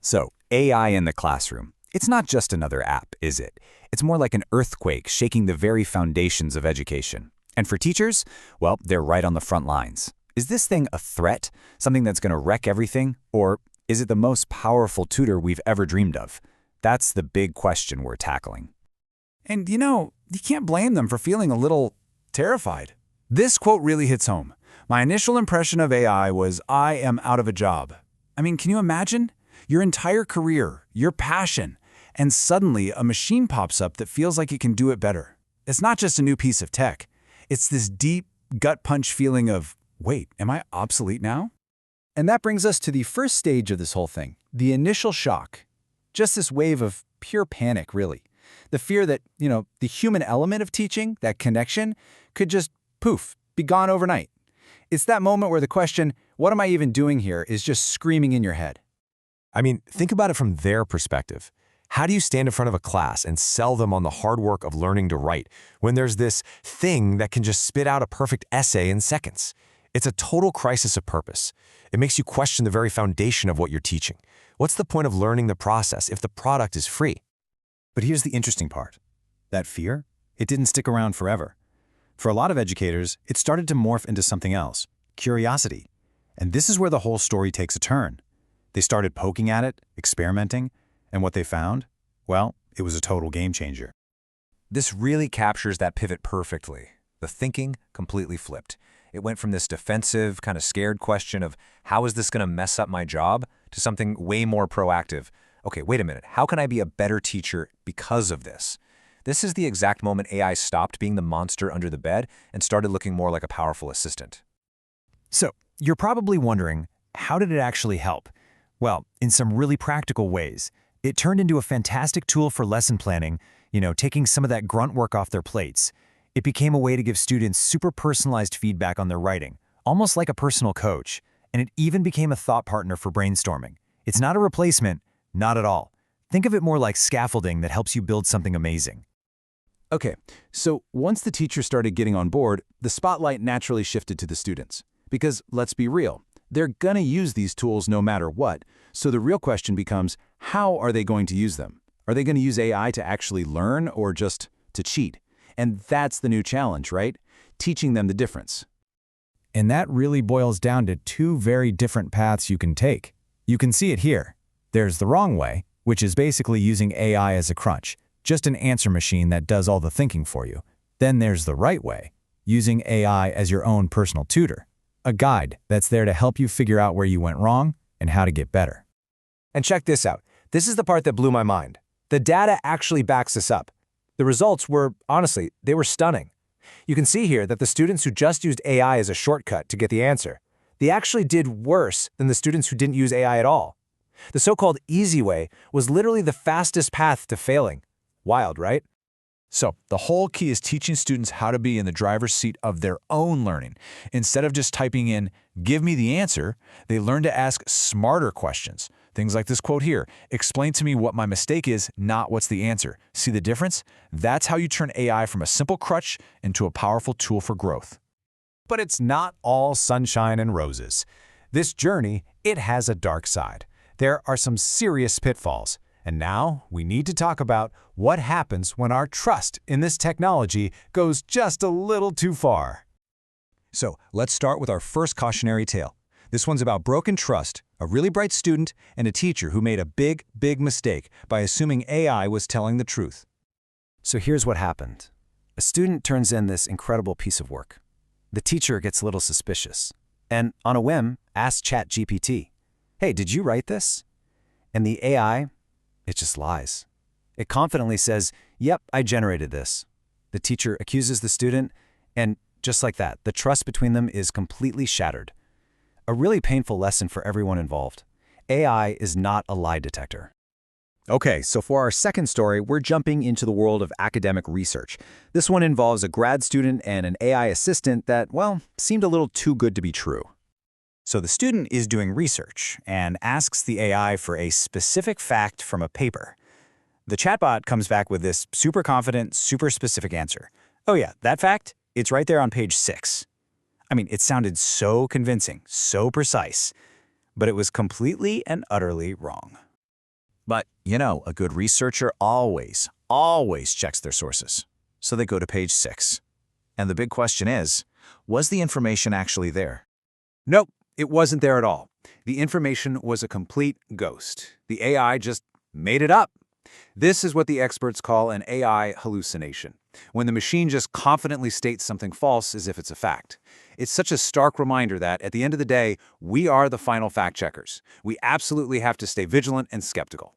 So, AI in the classroom. It's not just another app, is it? It's more like an earthquake shaking the very foundations of education. And for teachers, well, they're right on the front lines. Is this thing a threat? Something that's going to wreck everything? Or is it the most powerful tutor we've ever dreamed of? That's the big question we're tackling. And you can't blame them for feeling a little terrified. This quote really hits home. My initial impression of AI was, I am out of a job. I mean, can you imagine? Your entire career, your passion, and suddenly a machine pops up that feels like it can do it better. It's not just a new piece of tech. It's this deep, gut punch feeling of, wait, am I obsolete now? And that brings us to the first stage of this whole thing, the initial shock. Just this wave of pure panic, really. The fear that, the human element of teaching, that connection, could just, poof, be gone overnight. It's that moment where the question, what am I even doing here, is just screaming in your head. I mean, think about it from their perspective. How do you stand in front of a class and sell them on the hard work of learning to write when there's this thing that can just spit out a perfect essay in seconds? It's a total crisis of purpose. It makes you question the very foundation of what you're teaching. What's the point of learning the process if the product is free? But here's the interesting part. That fear, it didn't stick around forever. For a lot of educators, it started to morph into something else, curiosity. And this is where the whole story takes a turn. They started poking at it, experimenting, and what they found? Well, it was a total game changer. This really captures that pivot perfectly. The thinking completely flipped. It went from this defensive, kind of scared question of, how is this going to mess up my job, to something way more proactive. Okay, wait a minute. How can I be a better teacher because of this? This is the exact moment AI stopped being the monster under the bed and started looking more like a powerful assistant. So, you're probably wondering, how did it actually help? Well, in some really practical ways. It turned into a fantastic tool for lesson planning, taking some of that grunt work off their plates. It became a way to give students super personalized feedback on their writing, almost like a personal coach. And it even became a thought partner for brainstorming. It's not a replacement, not at all. Think of it more like scaffolding that helps you build something amazing. Okay, so once the teacher started getting on board, the spotlight naturally shifted to the students. Because let's be real, they're gonna use these tools no matter what, so the real question becomes, how are they going to use them? Are they gonna use AI to actually learn or just to cheat? And that's the new challenge, right? Teaching them the difference. And that really boils down to two very different paths you can take. You can see it here. There's the wrong way, which is basically using AI as a crutch, just an answer machine that does all the thinking for you. Then there's the right way, using AI as your own personal tutor, a guide that's there to help you figure out where you went wrong and how to get better. And check this out. This is the part that blew my mind. The data actually backs this up. The results were, honestly, they were stunning. You can see here that the students who just used AI as a shortcut to get the answer, they actually did worse than the students who didn't use AI at all. The so-called easy way was literally the fastest path to failing. Wild, right? So the whole key is teaching students how to be in the driver's seat of their own learning. Instead of just typing in, give me the answer, they learn to ask smarter questions. Things like this quote here, explain to me what my mistake is, not what's the answer. See the difference? That's how you turn AI from a simple crutch into a powerful tool for growth. But it's not all sunshine and roses. This journey, it has a dark side. There are some serious pitfalls. And now we need to talk about what happens when our trust in this technology goes just a little too far. So let's start with our first cautionary tale. This one's about broken trust, a really bright student, and a teacher who made a big, big mistake by assuming AI was telling the truth. So here's what happened. A student turns in this incredible piece of work. The teacher gets a little suspicious, and on a whim, asks ChatGPT, hey, did you write this? And the AI, it just lies. It confidently says, yep, I generated this. The teacher accuses the student, and just like that, the trust between them is completely shattered. A really painful lesson for everyone involved. AI is not a lie detector. Okay, so for our second story, we're jumping into the world of academic research. This one involves a grad student and an AI assistant that, well, seemed a little too good to be true. So the student is doing research and asks the AI for a specific fact from a paper. The chatbot comes back with this super confident, super specific answer. Oh yeah, that fact? It's right there on page 6. I mean, it sounded so convincing, so precise, but it was completely and utterly wrong. But, a good researcher always checks their sources. So they go to page 6. And the big question is, was the information actually there? Nope, it wasn't there at all. The information was a complete ghost. The AI just made it up. This is what the experts call an AI hallucination, when the machine just confidently states something false as if it's a fact. It's such a stark reminder that, at the end of the day, we are the final fact checkers. We absolutely have to stay vigilant and skeptical.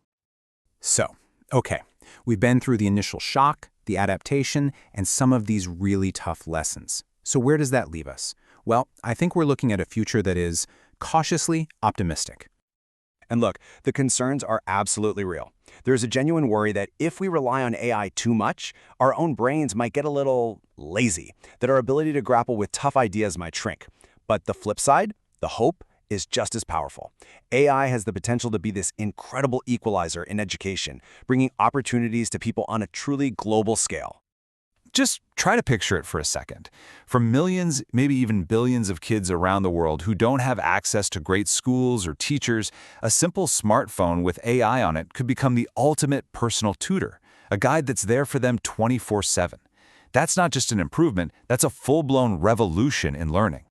So, okay, we've been through the initial shock, the adaptation, and some of these really tough lessons. So where does that leave us? Well, I think we're looking at a future that is cautiously optimistic. And look, the concerns are absolutely real. There's a genuine worry that if we rely on AI too much, our own brains might get a little lazy, that our ability to grapple with tough ideas might shrink. But the flip side, the hope, is just as powerful. AI has the potential to be this incredible equalizer in education, bringing opportunities to people on a truly global scale. Just try to picture it for a second. For millions, maybe even billions of kids around the world who don't have access to great schools or teachers, a simple smartphone with AI on it could become the ultimate personal tutor, a guide that's there for them 24/7. That's not just an improvement, that's a full-blown revolution in learning.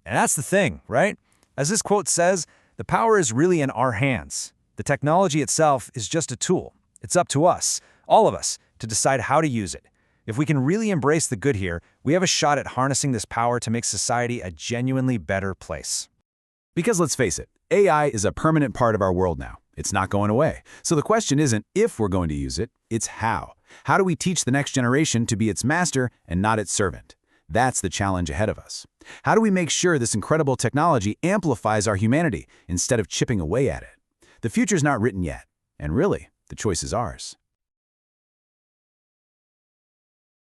And that's the thing, right? As this quote says, the power is really in our hands. The technology itself is just a tool. It's up to us, all of us, to decide how to use it. If we can really embrace the good here, we have a shot at harnessing this power to make society a genuinely better place. Because let's face it, AI is a permanent part of our world now. It's not going away. So the question isn't if we're going to use it, it's how. How do we teach the next generation to be its master and not its servant? That's the challenge ahead of us. How do we make sure this incredible technology amplifies our humanity instead of chipping away at it? The future's not written yet, and really, the choice is ours.